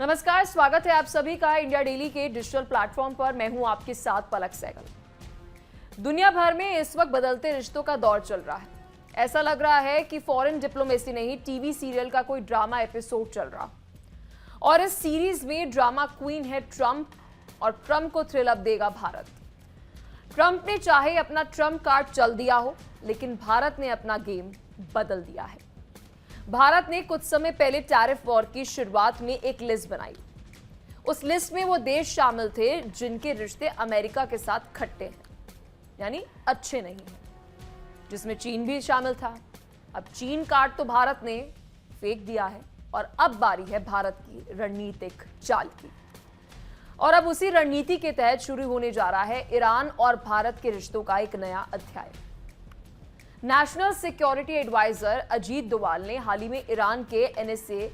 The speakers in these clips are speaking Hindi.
नमस्कार, स्वागत है आप सभी का इंडिया डेली के डिजिटल प्लेटफॉर्म पर। मैं हूं आपके साथ पलक सहगल। दुनिया भर में इस वक्त बदलते रिश्तों का दौर चल रहा है। ऐसा लग रहा है कि फॉरेन डिप्लोमेसी नहीं, टीवी सीरियल का कोई ड्रामा एपिसोड चल रहा। और इस सीरीज में ड्रामा क्वीन है ट्रंप, और ट्रंप को थ्रिल अप देगा भारत। ट्रंप ने चाहे अपना ट्रंप कार्ड चल दिया हो, लेकिन भारत ने अपना गेम बदल दिया है। भारत ने कुछ समय पहले टैरिफ वॉर की शुरुआत में एक लिस्ट बनाई। उस लिस्ट में वो देश शामिल थे जिनके रिश्ते अमेरिका के साथ खट्टे हैं, यानी अच्छे नहीं हैं, जिसमें चीन भी शामिल था। अब चीन कार्ड तो भारत ने फेंक दिया है और अब बारी है भारत की रणनीतिक चाल की। और अब उसी रणनीति के तहत शुरू होने जा रहा है ईरान और भारत के रिश्तों का एक नया अध्याय। National security adviser Ajit Doval ने हाल ही में ईरान के एनएसए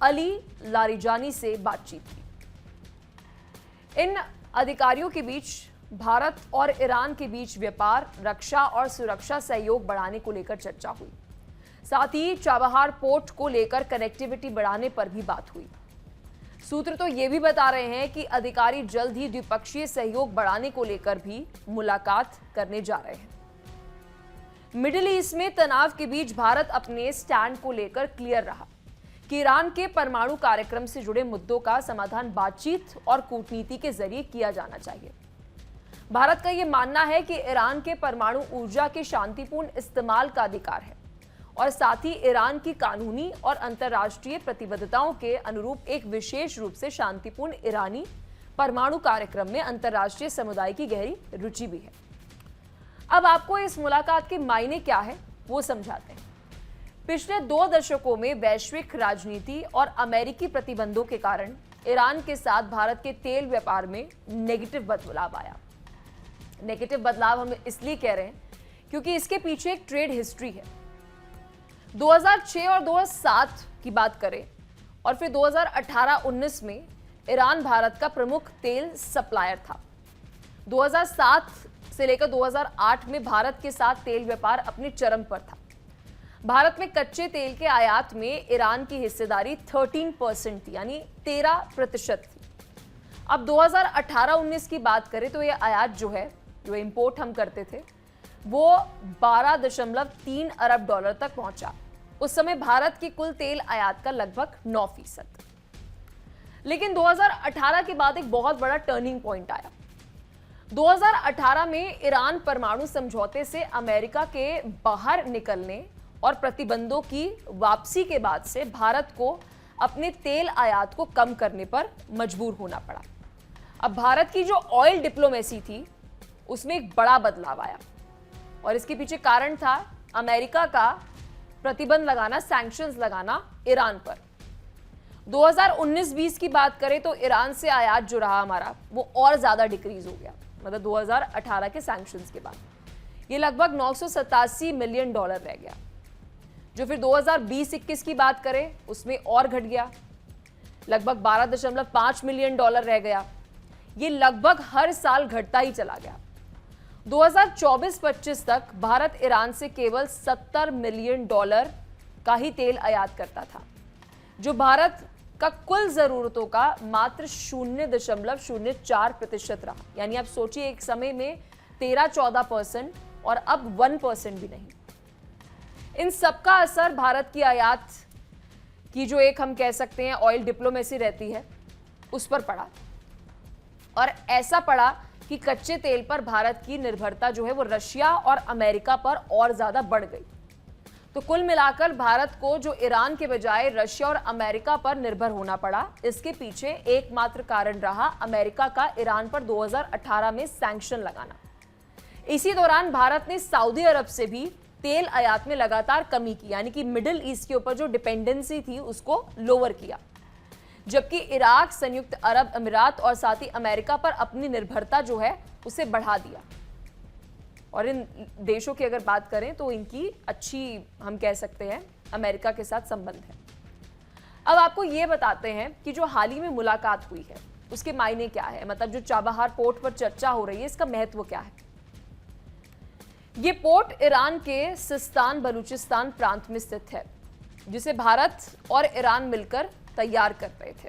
अली लारिजानी से बातचीत की। इन अधिकारियों के बीच भारत और ईरान के बीच व्यापार, रक्षा और सुरक्षा सहयोग बढ़ाने को लेकर चर्चा हुई। साथ ही चाबहार पोर्ट को लेकर कनेक्टिविटी बढ़ाने पर भी बात हुई। सूत्र तो ये भी बता रहे हैं कि अधिकारी जल्द ही द्विपक्षीय सहयोग बढ़ाने को लेकर भी मुलाकात करने जा रहे हैं। मिडिल ईस्ट में तनाव के बीच भारत अपने स्टैंड को लेकर क्लियर रहा कि ईरान के परमाणु कार्यक्रम से जुड़े मुद्दों का समाधान बातचीत और कूटनीति के जरिए किया जाना चाहिए। भारत का यह मानना है कि ईरान के परमाणु ऊर्जा के शांतिपूर्ण इस्तेमाल का अधिकार है और साथ ही ईरान की कानूनी और अंतर्राष्ट्रीय प्रतिबद्धताओं के अनुरूप एक विशेष रूप से शांतिपूर्ण ईरानी परमाणु कार्यक्रम में अंतर्राष्ट्रीय समुदाय की गहरी रुचि भी है। अब आपको इस मुलाकात के मायने क्या है वो समझाते हैं। पिछले 2 दशकों में वैश्विक राजनीति और अमेरिकी प्रतिबंधों के कारण ईरान के साथ भारत के तेल व्यापार में नेगेटिव बदलाव आया। नेगेटिव बदलाव हम इसलिए कह रहे हैं क्योंकि इसके पीछे एक ट्रेड हिस्ट्री है। 2006 और 2007 की बात करें और फिर 2018-19 में ईरान भारत का प्रमुख तेल सप्लायर था। 2007 से लेकर 2008 में भारत के साथ तेल व्यापार अपने चरम पर था। भारत में कच्चे तेल के आयात में ईरान की हिस्सेदारी 13% थी, यानी 13% थी। अब 2018-19 की बात करें तो यह आयात जो इंपोर्ट हम करते थे वो 12.3 अरब डॉलर तक पहुंचा। उस समय भारत की कुल तेल आयात का लगभग 9%। लेकिन 2018 के बाद एक बहुत बड़ा टर्निंग पॉइंट आया। 2018 में ईरान परमाणु समझौते से अमेरिका के बाहर निकलने और प्रतिबंधों की वापसी के बाद से भारत को अपने तेल आयात को कम करने पर मजबूर होना पड़ा। अब भारत की जो ऑयल डिप्लोमेसी थी उसमें एक बड़ा बदलाव आया और इसके पीछे कारण था अमेरिका का प्रतिबंध लगाना, सैंक्शंस लगाना ईरान पर। 2019-20 की बात करें तो ईरान से आयात जो रहा हमारा वो और ज्यादा डिक्रीज हो गया। मतलब 2018 के सैंक्शंस के बाद ये लगभग 987 मिलियन डॉलर रह गया, जो फिर 2020-21 की बात करें उसमें और घट गया, लगभग 12.5 मिलियन डॉलर रह गया। ये लगभग हर साल घटता ही चला गया। 2024-25 तक भारत ईरान से केवल 70 मिलियन डॉलर का ही तेल आयात करता था, जो भारत का कुल जरूरतों का मात्र 0.04% रहा। यानी आप सोचिए, एक समय में 13-14% और अब 1% भी नहीं। इन सबका असर भारत की आयात की जो एक हम कह सकते हैं ऑयल डिप्लोमेसी रहती है उस पर पड़ा, और ऐसा पड़ा कि कच्चे तेल पर भारत की निर्भरता जो है वो रशिया और अमेरिका पर और ज्यादा बढ़ गई। तो कुल मिलाकर भारत को जो ईरान के बजाय रशिया और अमेरिका पर निर्भर होना पड़ा, इसके पीछे एकमात्र कारण रहा अमेरिका का ईरान पर 2018 में सैंक्शन लगाना। इसी दौरान भारत ने सऊदी अरब से भी तेल आयात में लगातार कमी की, यानी कि मिडिल ईस्ट के ऊपर जो डिपेंडेंसी थी उसको लोअर किया, जबकि इराक, संयुक्त अरब अमीरात और साथ ही अमेरिका पर अपनी निर्भरता जो है उसे बढ़ा दिया। और इन देशों की अगर बात करें तो इनकी अच्छी हम कह सकते हैं अमेरिका के साथ संबंध है। अब आपको ये बताते हैं कि जो हाल ही में मुलाकात हुई है उसके मायने क्या है, मतलब जो चाबहार पोर्ट पर चर्चा हो रही है इसका महत्व क्या है। ये पोर्ट ईरान के सिस्तान बलूचिस्तान प्रांत में स्थित है, जिसे भारत और ईरान मिलकर तैयार कर रहे थे।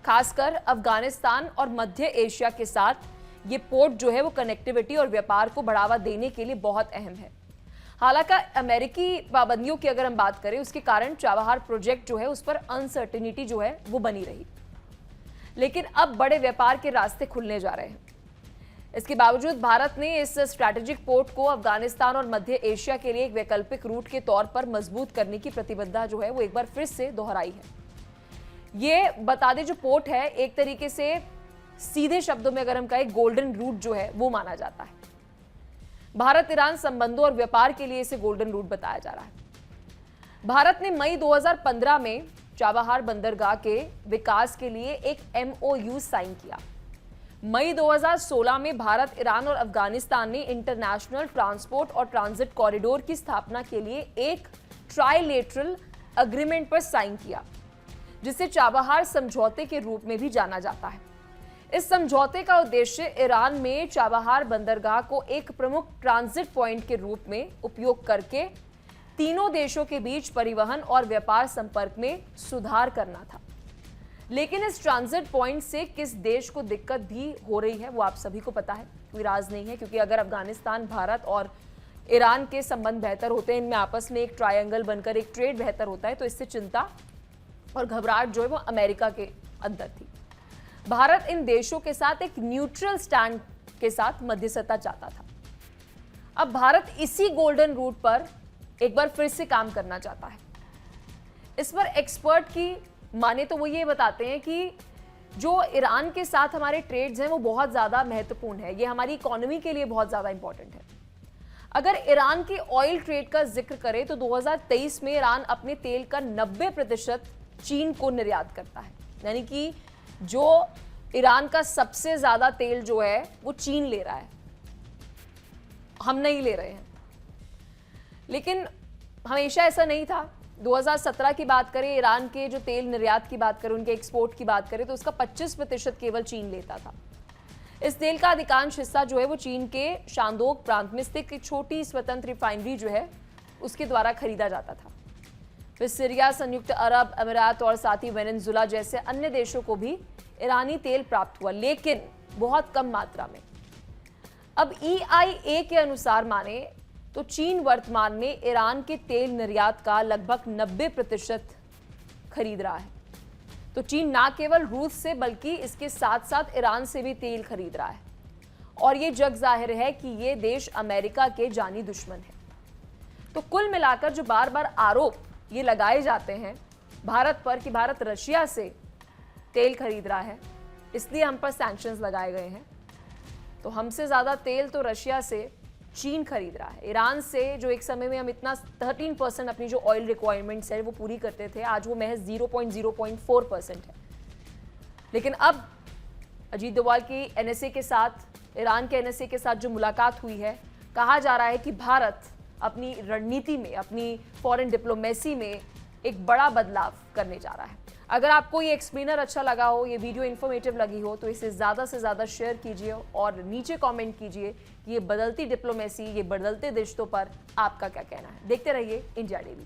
खासकर अफगानिस्तान और मध्य एशिया के साथ ये पोर्ट जो है वो कनेक्टिविटी और व्यापार को बढ़ावा देने के लिए बहुत अहम है। हालांकि अमेरिकी पाबंदियों की अगर हम बात करें, उसके कारण चाबहार प्रोजेक्ट जो है उस पर अनसर्टेनिटी जो है वो बनी रही, लेकिन अब बड़े व्यापार के रास्ते खुलने जा रहे हैं। इसके बावजूद भारत ने इस स्ट्रैटेजिक पोर्ट को अफगानिस्तान और मध्य एशिया के लिए एक वैकल्पिक रूट के तौर पर मजबूत करने की प्रतिबद्धता जो है वो एक बार फिर से दोहराई है। ये बता दें, जो पोर्ट है एक तरीके से सीधे शब्दों में अगर हम कहें गोल्डन रूट जो है वो माना जाता है। भारत ईरान संबंधों और व्यापार के लिए इसे गोल्डन रूट बताया जा रहा है। भारत ने मई 2015 में चाबहार बंदरगाह के विकास के लिए एक MOU साइन किया। मई 2016 में भारत, ईरान और अफगानिस्तान ने इंटरनेशनल ट्रांसपोर्ट और ट्रांजिट कॉरिडोर की स्थापना के लिए एक ट्राइलेटरल एग्रीमेंट पर साइन किया, जिसे चाबहार समझौते के रूप में भी जाना जाता है। इस समझौते का उद्देश्य ईरान में चाबहार बंदरगाह को एक प्रमुख ट्रांजिट पॉइंट के रूप में उपयोग करके तीनों देशों के बीच परिवहन और व्यापार संपर्क में सुधार करना था। लेकिन इस ट्रांजिट पॉइंट से किस देश को दिक्कत भी हो रही है वो आप सभी को पता है, कोई राज नहीं है, क्योंकि अगर अफगानिस्तान, भारत और ईरान के संबंध बेहतर होते हैं, इनमें आपस में एक ट्रायंगल बनकर एक ट्रेड बेहतर होता है, तो इससे चिंता और घबराहट जो है वो अमेरिका के अंदर थी। भारत इन देशों के साथ एक न्यूट्रल स्टैंड के साथ मध्यस्थता चाहता था। अब भारत इसी गोल्डन रूट पर एक बार फिर से काम करना चाहता है। इस पर एक्सपर्ट की माने तो वो ये बताते हैं कि जो ईरान के साथ हमारे ट्रेड्स हैं वो बहुत ज़्यादा महत्वपूर्ण है, ये हमारी इकोनॉमी के लिए बहुत ज़्यादा इंपॉर्टेंट है। अगर ईरान की ऑयल ट्रेड का जिक्र करें तो 2023 में ईरान अपने तेल का 90% चीन को निर्यात करता है, यानी कि जो ईरान का सबसे ज़्यादा तेल जो है वो चीन ले रहा है, हम नहीं ले रहे हैं। लेकिन हमेशा ऐसा नहीं था। 2017 की बात करें, ईरान के जो तेल निर्यात की बात करें, उनके एक्सपोर्ट की बात करें, तो उसका 25% केवल चीन लेता था। इस तेल का अधिकांश हिस्सा जो है वो चीन के शांदोक प्रांत में स्थित एक छोटी स्वतंत्र रिफाइनरी जो है उसके द्वारा खरीदा जाता था। फिर सीरिया, संयुक्त अरब अमीरात और साथ ही वेनेजुला जैसे अन्य देशों को भी ईरानी तेल प्राप्त हुआ, लेकिन बहुत कम मात्रा में। अब EIA के अनुसार माने तो चीन वर्तमान में ईरान के तेल निर्यात का लगभग 90% खरीद रहा है। तो चीन ना केवल रूस से बल्कि इसके साथ साथ ईरान से भी तेल खरीद रहा है, और ये जग जाहिर है कि ये देश अमेरिका के जानी दुश्मन है। तो कुल मिलाकर जो बार बार आरोप ये लगाए जाते हैं भारत पर कि भारत रशिया से तेल खरीद रहा है, इसलिए हम पर सैंक्शंस लगाए गए हैं, तो हमसे ज़्यादा तेल तो रशिया से चीन खरीद रहा है। ईरान से जो एक समय में हम इतना 13% अपनी जो ऑयल रिक्वायरमेंट्स है वो पूरी करते थे, आज वो महज 0.04% है। लेकिन अब अजीत डोभाल की NSA के साथ, ईरान के NSA के साथ जो मुलाकात हुई है, कहा जा रहा है कि भारत अपनी रणनीति में, अपनी फॉरेन डिप्लोमेसी में एक बड़ा बदलाव करने जा रहा है। अगर आपको ये एक्सप्लेनर अच्छा लगा हो, ये वीडियो इन्फॉर्मेटिव लगी हो, तो इसे ज़्यादा से ज़्यादा शेयर कीजिए और नीचे कमेंट कीजिए कि ये बदलती डिप्लोमेसी, ये बदलते रिश्तों पर आपका क्या कहना है। देखते रहिए इंडिया डेली।